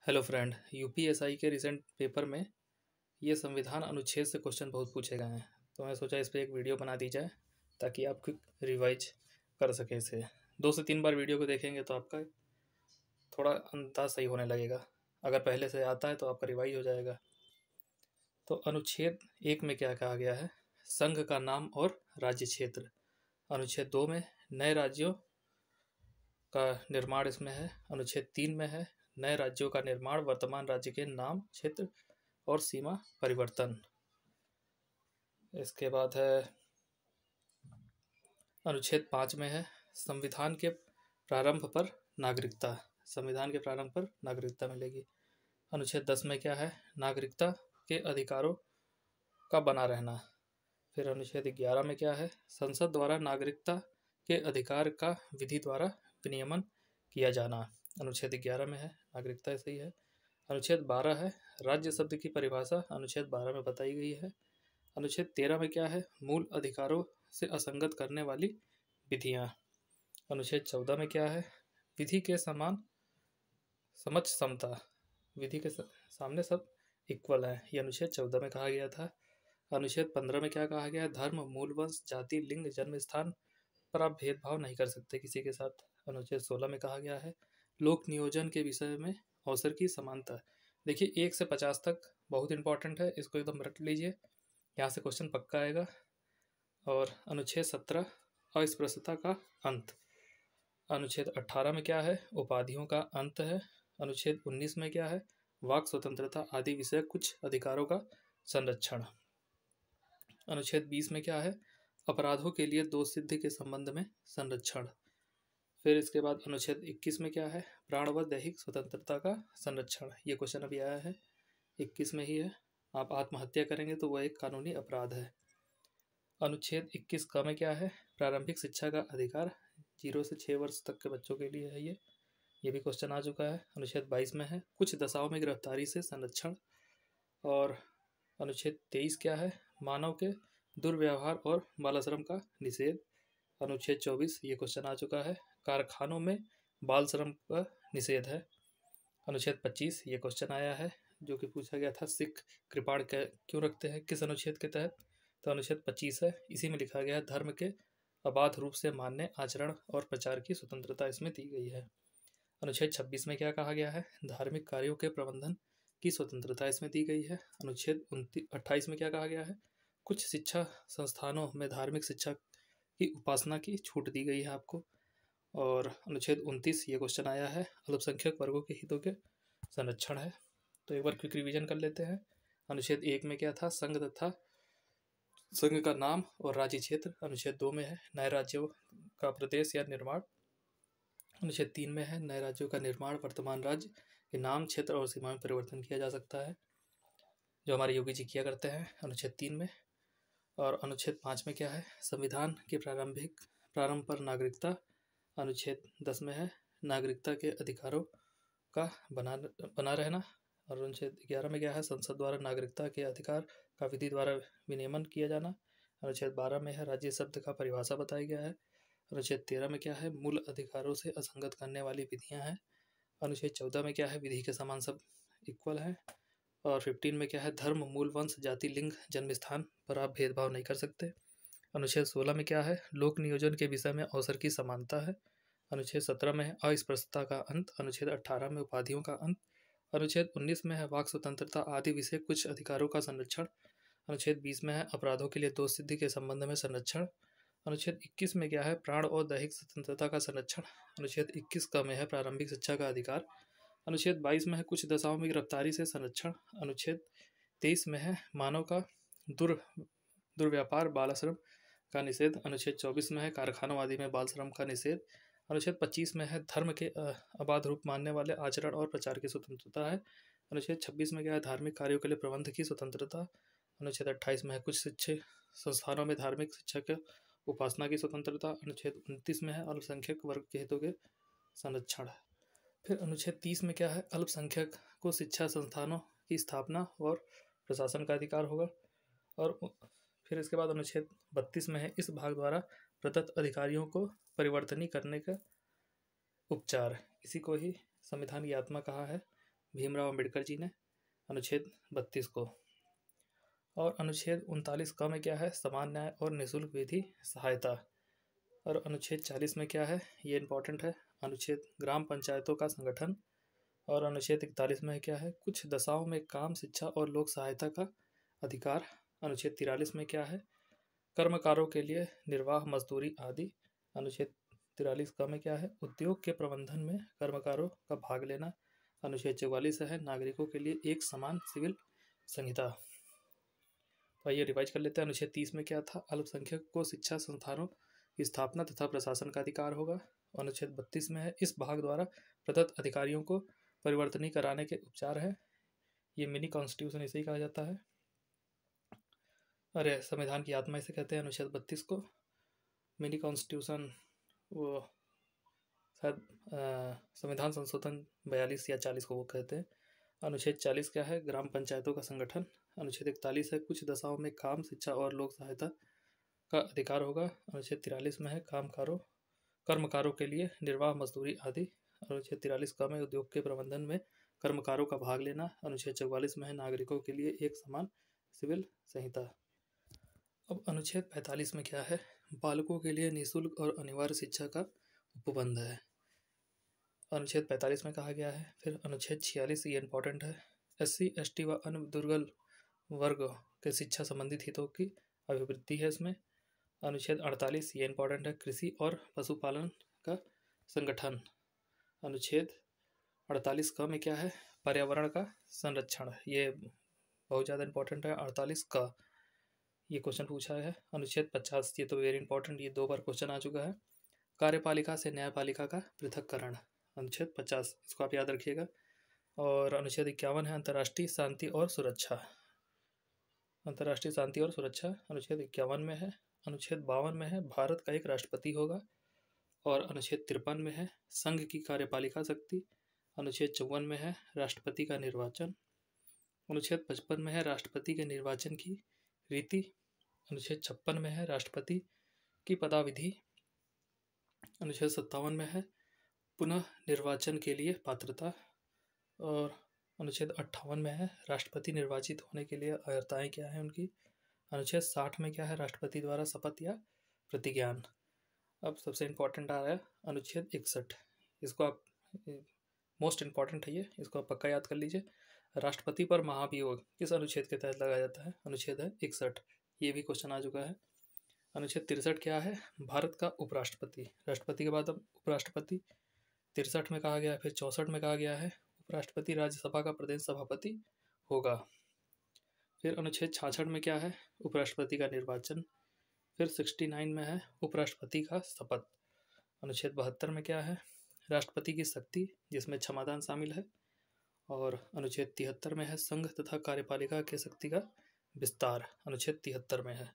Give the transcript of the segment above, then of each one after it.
Hello friend, UPSI के recent paper में ये संविधान अनुच्छेद से क्वेश्चन बहुत पूछे गए हैं। तो मैं सोचा इस पर एक वीडियो बना दी जाए ताकि आप क्विक रिवाइज कर सकें इसे। 2 से 3 बार वीडियो को देखेंगे तो आपका थोड़ा अंदाज सही होने लगेगा। अगर पहले से आता है तो आपका रिवाइज हो जाएगा। तो अनुच्छेद 1 में क्या कहा गया है? संघ का नाम और राज्य क्षेत्र। अनुच्छेद 2 में नए राज्यों का निर्माण इसमें है। अनुच्छेद 3 में है नए राज्यों का निर्माण, वर्तमान राज्य के नाम, क्षेत्र और सीमा परिवर्तन। इसके बाद है अनुच्छेद 5 में है संविधान के प्रारंभ पर नागरिकता। संविधान के प्रारंभ पर नागरिकता मिलेगी। अनुच्छेद 10 में क्या है? नागरिकता के अधिकारों का बना रहना। फिर अनुच्छेद 11 में क्या है? संसद द्वारा नागरिकता के अधिकार का विधि द्वारा विनियमन किया जाना। अनुच्छेद 11 में है नागरिकता, सही है। अनुच्छेद 12 है राज्य शब्द की परिभाषा, अनुच्छेद 12 में बताई गई है। अनुच्छेद 13 में क्या है? मूल अधिकारों से असंगत करने वाली विधियां। अनुच्छेद 14 में क्या है? विधि के समान समझ समता, विधि के सामने सब इक्वल है, ये अनुच्छेद 14 में कहा गया था। अनुच्छेद 15 में क्या कहा गया है? धर्म, मूल वंश, जाति, लिंग, जन्म स्थान पर आप भेदभाव नहीं कर सकते किसी के साथ। अनुच्छेद 16 में कहा गया है लोक नियोजन के विषय में अवसर की समानता। देखिए 1 से 50 तक बहुत इंपॉर्टेंट है, इसको एकदम रट लीजिए, यहाँ से क्वेश्चन पक्का आएगा। और अनुच्छेद 17 अस्पृश्यता का अंत। अनुच्छेद 18 में क्या है? उपाधियों का अंत है। अनुच्छेद 19 में क्या है? वाक स्वतंत्रता आदि विषय कुछ अधिकारों का संरक्षण। अनुच्छेद 20 में क्या है? अपराधों के लिए दोष सिद्धि के संबंध में संरक्षण। फिर इसके बाद अनुच्छेद 21 में क्या है? प्राण व दैहिक स्वतंत्रता का संरक्षण। ये क्वेश्चन अभी आया है, 21 में ही है। आप आत्महत्या करेंगे तो वह एक कानूनी अपराध है। अनुच्छेद 21 का में क्या है? प्रारंभिक शिक्षा का अधिकार, 0 से 6 वर्ष तक के बच्चों के लिए है ये भी क्वेश्चन आ चुका है। अनुच्छेद 22 में है कुछ दशाओं में गिरफ्तारी से संरक्षण। और अनुच्छेद 23 क्या है? मानव के दुर्व्यवहार और बालाश्रम का निषेध। अनुच्छेद 24 ये क्वेश्चन आ चुका है, कारखानों में बाल श्रम का निषेध है। अनुच्छेद 25 ये क्वेश्चन आया है जो कि पूछा गया था, सिख कृपाण क्यों रखते हैं, किस अनुच्छेद के तहत? तो अनुच्छेद 25 है, इसी में लिखा गया है धर्म के अबाध रूप से मान्य आचरण और प्रचार की स्वतंत्रता इसमें दी गई है। अनुच्छेद 26 में क्या कहा गया है? धार्मिक कार्यों के प्रबंधन की स्वतंत्रता इसमें दी गई है। अनुच्छेद 28 में क्या कहा गया है? कुछ शिक्षा संस्थानों में धार्मिक शिक्षा की उपासना की छूट दी गई है आपको। और अनुच्छेद 29 ये क्वेश्चन आया है, अल्पसंख्यक वर्गों के हितों के संरक्षण है। तो एक बार क्विक रिवीजन कर लेते हैं। अनुच्छेद 1 में क्या था? संघ तथा संघ का नाम और राज्य क्षेत्र। अनुच्छेद 2 में है नए राज्यों का प्रदेश या निर्माण। अनुच्छेद 3 में है नए राज्यों का निर्माण, वर्तमान राज्य के नाम, क्षेत्र और सीमा में परिवर्तन किया जा सकता है, जो हमारे योगी जी किया करते हैं अनुच्छेद 3 में। और अनुच्छेद 5 में क्या है? संविधान के प्रारंभ पर नागरिकता। अनुच्छेद 10 में है नागरिकता के अधिकारों का बना रहना। और अनुच्छेद 11 में क्या है? संसद द्वारा नागरिकता के अधिकार का विधि द्वारा विनियमन किया जाना। अनुच्छेद 12 में है राज्य शब्द का परिभाषा बताया गया है। अनुच्छेद 13 में क्या है? मूल अधिकारों से असंगत करने वाली विधियां हैं। अनुच्छेद 14 में क्या है? विधि के समान सब इक्वल है। और 15 में क्या है? धर्म, मूल वंश, जाति, लिंग, जन्म स्थान पर आप भेदभाव नहीं कर सकते। अनुच्छेद 16 में क्या है? लोक नियोजन के विषय में अवसर की समानता है। अनुच्छेद 17 में है अस्पृश्यता का अंत। अनुच्छेद 18 में उपाधियों का अंत। अनुच्छेद 19 में है वाक स्वतंत्रता आदि विषय कुछ अधिकारों का संरक्षण। अनुच्छेद 20 में है अपराधों के लिए दोष सिद्धि के संबंध में संरक्षण। अनुच्छेद 21 में क्या है? प्राण और दैहिक स्वतंत्रता का संरक्षण। अनुच्छेद 21 का में है प्रारंभिक शिक्षा का अधिकार। अनुच्छेद 22 में है कुछ दशाओं में गिरफ्तारी से संरक्षण। अनुच्छेद 23 में है मानव का दुर्व्यापार, बालाश्रम का निषेध। अनुच्छेद 24 में है कारखानों आदि में बाल श्रम का निषेध। अनुच्छेद 25 में है धर्म के अबाध रूप मानने वाले आचरण और प्रचार की स्वतंत्रता है। अनुच्छेद 26 में क्या है? धार्मिक कार्यों के लिए प्रबंध की स्वतंत्रता। अनुच्छेद 28 में है कुछ शिक्षण संस्थानों में धार्मिक शिक्षा के उपासना की स्वतंत्रता। अनुच्छेद 29 में है अल्पसंख्यक वर्ग के हितों के संरक्षण। फिर अनुच्छेद 30 में क्या है? अल्पसंख्यक को शिक्षा संस्थानों की स्थापना और प्रशासन का अधिकार होगा। और फिर इसके बाद अनुच्छेद 32 में है इस भाग द्वारा प्रदत्त अधिकारियों को परिवर्तनीय करने का उपचार। इसी को ही संविधान की आत्मा कहा है। भीमराव अम्बेडकर जी ने अनुच्छेद 32 को। और अनुच्छेद 39 क में क्या है, समान न्याय और निःशुल्क विधि सहायता। और अनुच्छेद 40 में क्या है, ये इंपॉर्टेंट है, अनुच्छेद ग्राम पंचायतों का संगठन। और अनुच्छेद 41 में क्या है, कुछ दशाओं में काम, शिक्षा और लोक सहायता का अधिकार। अनुच्छेद 43 में क्या है, कर्मकारों के लिए निर्वाह मजदूरी आदि। अनुच्छेद 43 क में क्या है, उद्योग के प्रबंधन में कर्मकारों का भाग लेना। अनुच्छेद 44 है, नागरिकों के लिए एक समान सिविल संहिता। तो आइए रिवाइज कर लेते हैं। अनुच्छेद 30 में क्या था, अल्पसंख्यक को शिक्षा संस्थानों की स्थापना तथा प्रशासन का अधिकार होगा। अनुच्छेद 32 में है, इस भाग द्वारा प्रदत्त अधिकारियों को परिवर्तनीय कराने के उपचार है। ये मिनी कॉन्स्टिट्यूशन इसे ही कहा जाता है। अरे संविधान की आत्मा इसे कहते हैं, अनुच्छेद 32 को। मिनी कॉन्स्टिट्यूशन वो शायद संविधान संशोधन 42 या 40 को वो कहते हैं। अनुच्छेद 40 क्या है, ग्राम पंचायतों का संगठन। अनुच्छेद 41 है, कुछ दशाओं में काम, शिक्षा और लोक सहायता का अधिकार होगा। अनुच्छेद 43 में है, कर्मकारों के लिए निर्वाह मजदूरी आदि। अनुच्छेद 43 क में उद्योग के प्रबंधन में कर्मकारों का भाग लेना। अनुच्छेद 44 में है, नागरिकों के लिए एक समान सिविल संहिता। अब अनुच्छेद 45 में क्या है, बालकों के लिए निःशुल्क और अनिवार्य शिक्षा का उपबंध है। अनुच्छेद 45 में कहा गया है। फिर अनुच्छेद 46, ये इंपॉर्टेंट है, SC ST व अन्य दुर्बल वर्ग के शिक्षा संबंधित हितों की अभिवृद्धि है इसमें। अनुच्छेद 48, ये इंपॉर्टेंट है, कृषि और पशुपालन का संगठन। अनुच्छेद 48 क में क्या है, पर्यावरण का संरक्षण। ये बहुत ज़्यादा इंपॉर्टेंट है, 48 का ये क्वेश्चन पूछा है। अनुच्छेद 50, ये तो वेरी इंपॉर्टेंट, ये 2 बार क्वेश्चन आ चुका है, कार्यपालिका से न्यायपालिका का पृथक्करण। अनुच्छेद 50, इसको आप याद रखिएगा। और अनुच्छेद 51 है, अंतर्राष्ट्रीय शांति और सुरक्षा। अंतर्राष्ट्रीय शांति और सुरक्षा अनुच्छेद 51 में है। अनुच्छेद 52 में है, भारत का एक राष्ट्रपति होगा। और अनुच्छेद 53 में है, संघ की कार्यपालिका शक्ति। अनुच्छेद 54 में है, राष्ट्रपति का निर्वाचन। अनुच्छेद 55 में है, राष्ट्रपति के निर्वाचन की रीति। अनुच्छेद 56 में है, राष्ट्रपति की पदाविधि। अनुच्छेद 57 में है, पुनः निर्वाचन के लिए पात्रता। और अनुच्छेद 58 में है, राष्ट्रपति निर्वाचित होने के लिए अर्हताएं क्या है उनकी। अनुच्छेद 60 में क्या है, राष्ट्रपति द्वारा शपथ या प्रतिज्ञान। अब सबसे इम्पोर्टेंट आ रहा है अनुच्छेद 61, इसको आप मोस्ट इम्पॉर्टेंट है ये, इसको आप पक्का याद कर लीजिए। राष्ट्रपति पर महाभियोग किस अनुच्छेद के तहत लगाया जाता है, अनुच्छेद है 61, ये भी क्वेश्चन आ चुका है। अनुच्छेद 63 क्या है, भारत का उपराष्ट्रपति, राष्ट्रपति के बाद अब उपराष्ट्रपति 63 में कहा गया है। फिर 64 में कहा गया है, उपराष्ट्रपति राज्यसभा का प्रदेश सभापति होगा। फिर अनुच्छेद 66 में क्या है, उपराष्ट्रपति का निर्वाचन। फिर 69 में है, उपराष्ट्रपति का शपथ। अनुच्छेद 72 में क्या है, राष्ट्रपति की शक्ति जिसमें क्षमादान शामिल है। और अनुच्छेद 73 में है, संघ तथा कार्यपालिका की शक्ति का विस्तार, अनुच्छेद 73 में है।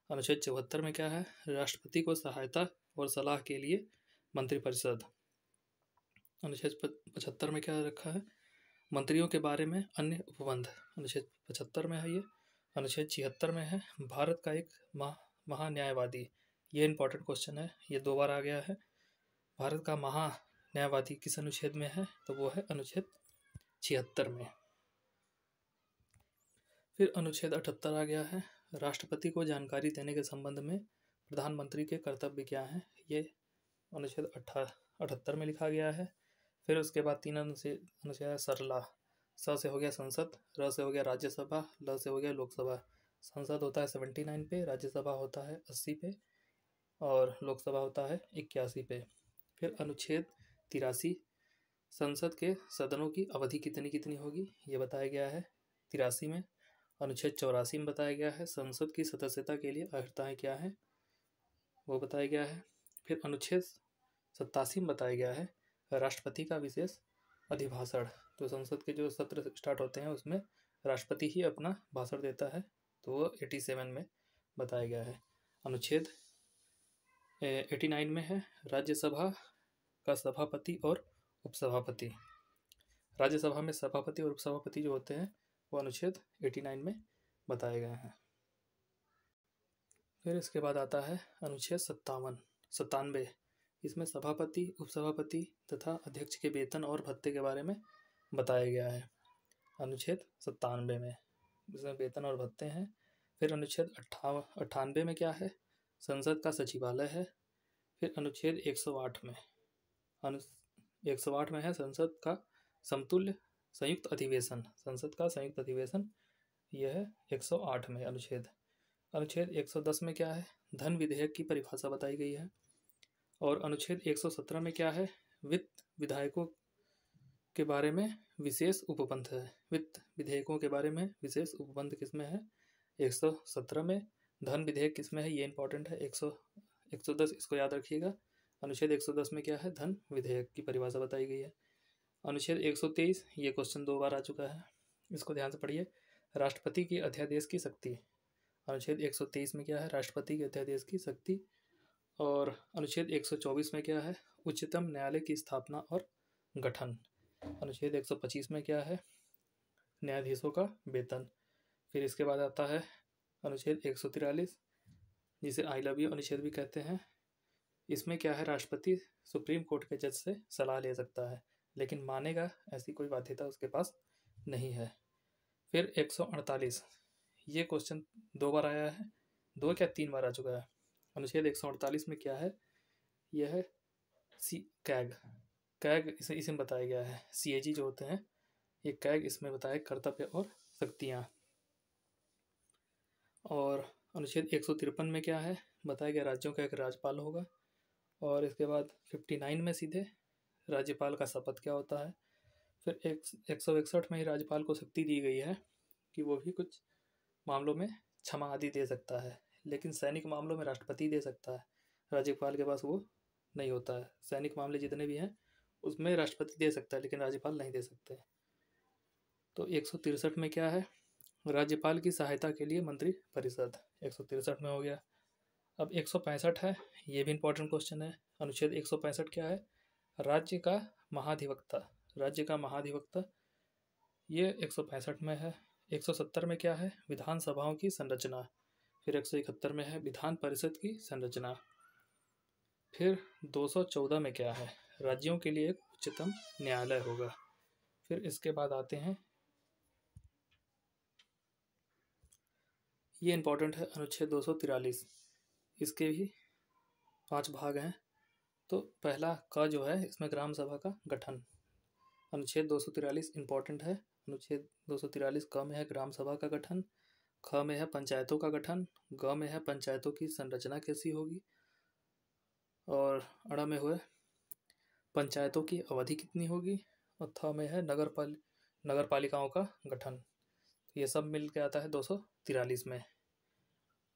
अनुच्छेद 74 में क्या है, राष्ट्रपति को सहायता और सलाह के लिए मंत्रिपरिषद। अनुच्छेद 75 में क्या रखा है, मंत्रियों के बारे में अन्य उपबंध, अनुच्छेद 75 में है ये। अनुच्छेद 76 में है, भारत का एक महान्यायवादी, ये इंपॉर्टेंट क्वेश्चन है, ये 2 बार आ गया है। भारत का महान्यायवादी किस अनुच्छेद में है, तो वो है अनुच्छेद 76 में। फिर अनुच्छेद 78 आ गया है, राष्ट्रपति को जानकारी देने के संबंध में प्रधानमंत्री के कर्तव्य क्या हैं, ये अनुच्छेद 78 में लिखा गया है। फिर उसके बाद 3 अनुच्छेद सरला, स से हो गया संसद, र से हो गया राज्यसभा, ल से हो गया लोकसभा। संसद होता है 79 पे, राज्यसभा होता है 80 पे, और लोकसभा होता है 81 पे। फिर अनुच्छेद 83, संसद के सदनों की अवधि कितनी कितनी होगी, ये बताया गया है 83 में। अनुच्छेद 84 में बताया गया है, संसद की सदस्यता के लिए अर्हताएं क्या हैं, वो बताया गया है। फिर अनुच्छेद 87 में बताया गया है, राष्ट्रपति का विशेष अभिभाषण। तो संसद के जो सत्र स्टार्ट होते हैं उसमें राष्ट्रपति ही अपना भाषण देता है, तो वो 87 में बताया गया है। अनुच्छेद 89 में है, राज्यसभा का सभापति और उपसभापति। राज्यसभा में सभापति और उपसभापति जो होते हैं वो अनुच्छेद 89 में बताए गए हैं। फिर इसके बाद आता है अनुच्छेद 97, इसमें सभापति, उपसभापति तथा अध्यक्ष के वेतन और भत्ते के बारे में बताया गया है। अनुच्छेद 97 में, जिसमें वेतन और भत्ते हैं। फिर अनुच्छेद 98 में क्या है, संसद का सचिवालय है। फिर अनुच्छेद 108 में 108 में है संसद का समतुल्य संयुक्त अधिवेशन, संसद का संयुक्त अधिवेशन, यह है 108 में अनुच्छेद। अनुच्छेद 110 में क्या है, धन विधेयक की परिभाषा बताई गई है। और अनुच्छेद 117 में क्या है, वित्त विधायकों के बारे में विशेष उपबंध है। वित्त विधेयकों के बारे में विशेष उपबंध किसमें है, 117 में। धन विधेयक किसमें है, ये इंपॉर्टेंट है, 110, इसको याद रखिएगा। अनुच्छेद 110 में क्या है, धन विधेयक की परिभाषा बताई गई है। अनुच्छेद 123, ये क्वेश्चन 2 बार आ चुका है, इसको ध्यान से पढ़िए। राष्ट्रपति की अध्यादेश की शक्ति, अनुच्छेद 123 में क्या है, राष्ट्रपति के अध्यादेश की शक्ति। और अनुच्छेद 124 में क्या है, उच्चतम न्यायालय की स्थापना और गठन। अनुच्छेद 125 में क्या है, न्यायाधीशों का वेतन। फिर इसके बाद आता है अनुच्छेद 143, जिसे आई लव यू अनुच्छेद भी कहते हैं। इसमें क्या है, राष्ट्रपति सुप्रीम कोर्ट के जज से सलाह ले सकता है, लेकिन मानेगा ऐसी कोई बाध्यता उसके पास नहीं है। फिर 148, ये क्वेश्चन 2 बार आया है, 2 क्या 3 बार आ चुका है। अनुच्छेद 148 में क्या है, यह है कैग इसमें बताया गया है। CAG जो होते हैं, ये कैग इसमें बताया कर्तव्य और शक्तियाँ। और अनुच्छेद 153 में क्या है, बताया गया राज्यों का एक राज्यपाल होगा। और इसके बाद 59 में सीधे राज्यपाल का शपथ क्या होता है। फिर 161 में ही राज्यपाल को शक्ति दी गई है कि वो भी कुछ मामलों में क्षमा आदि दे सकता है, लेकिन सैनिक मामलों में राष्ट्रपति दे सकता है, राज्यपाल के पास वो नहीं होता है। सैनिक मामले जितने भी हैं उसमें राष्ट्रपति दे सकता है, लेकिन राज्यपाल नहीं दे सकते। तो 163 में क्या है, राज्यपाल की सहायता के लिए मंत्री परिषद, 163 में हो गया। अब 165 है, ये भी इंपॉर्टेंट क्वेश्चन है। अनुच्छेद 165 क्या है, राज्य का महाधिवक्ता, राज्य का महाधिवक्ता, ये 165 में है। 170 में क्या है, विधानसभाओं की संरचना। फिर 171 में है विधान परिषद की संरचना। फिर 214 में क्या है, राज्यों के लिए एक उच्चतम न्यायालय होगा। फिर इसके बाद आते हैं, ये इंपॉर्टेंट है, अनुच्छेद 243, इसके भी 5 भाग हैं। तो पहला का जो है, इसमें ग्राम सभा का गठन। अनुच्छेद 243 इंपॉर्टेंट है। अनुच्छेद 243 क में है ग्राम सभा का गठन, ख में है पंचायतों का गठन, ग में है पंचायतों की संरचना कैसी होगी, और अड़ में हुए पंचायतों की अवधि कितनी होगी, और थ में है नगर पालिकाओं का गठन। ये सब मिल के आता है 243 में।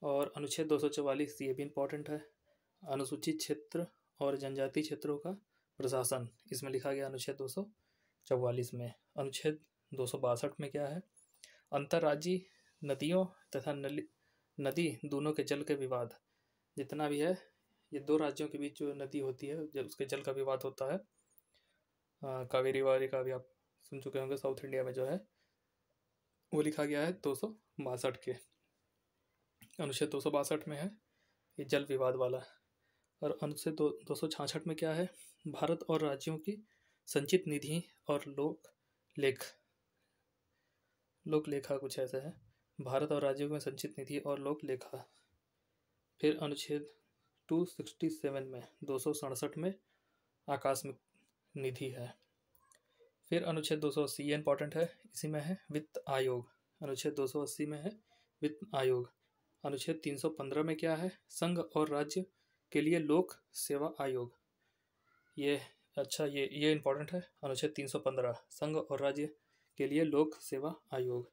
और अनुच्छेद 244, ये भी इम्पोर्टेंट है, अनुसूचित क्षेत्र और जनजाति क्षेत्रों का प्रशासन, इसमें लिखा गया अनुच्छेद 244 में। अनुच्छेद 262 में क्या है, अंतर्राज्यीय नदियों तथा नदी दोनों के जल के विवाद, जितना भी है, ये 2 राज्यों के बीच जो नदी होती है, जब उसके जल का विवाद होता है, कावेरी वावेरी का भी आप सुन चुके होंगे, साउथ इंडिया में जो है, वो लिखा गया है 262 के। अनुच्छेद 262 में है ये जल विवाद वाला। और अनुच्छेद 266 में क्या है, भारत और राज्यों की संचित निधि और लोक लेखा, कुछ ऐसा है, भारत और राज्यों में संचित निधि और लोक लेखा। फिर अनुच्छेद 267 में 267 में आकस्मिक निधि है। फिर अनुच्छेद 280, ये इंपॉर्टेंट है, इसी में है वित्त आयोग। अनुच्छेद 280 में है वित्त आयोग। अनुच्छेद 315 में क्या है, संघ और राज्य के लिए लोक सेवा आयोग। ये अच्छा, ये इंपॉर्टेंट है, अनुच्छेद 315, संघ और राज्य के लिए लोक सेवा आयोग।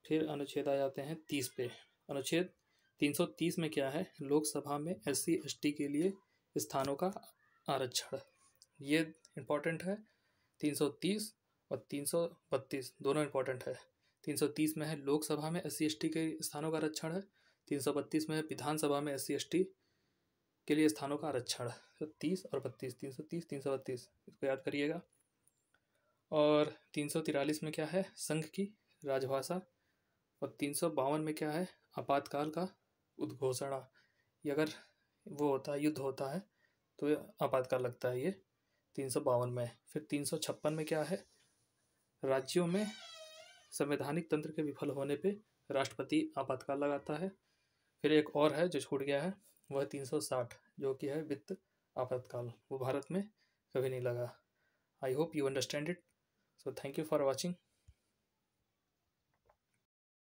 फिर अनुच्छेद आ जाते हैं 30 पे। अनुच्छेद 330 में क्या है, लोकसभा में SC ST के लिए स्थानों का आरक्षण। ये इंपॉर्टेंट है, 330 और 332 दोनों इंपॉर्टेंट है। 330 में है लोकसभा में SC ST के स्थानों का आरक्षण है, 332 में है विधानसभा में SC ST के लिए स्थानों का आरक्षण। तो 30 और 32, 330 332, इसको याद करिएगा। और 343 में क्या है, संघ की राजभाषा। और 352 में क्या है, आपातकाल का उद्घोषणा। ये अगर वो होता है, युद्ध होता है, तो ये आपातकाल लगता है, ये 352 में। फिर 356 में क्या है, राज्यों में संवैधानिक तंत्र के विफल होने पे राष्ट्रपति आपातकाल लगाता है। फिर एक और है जो छूट गया है, वह 360 जो कि है वित्त आपातकाल, वो भारत में कभी नहीं लगा। I hope you understand it. So thank you for watching.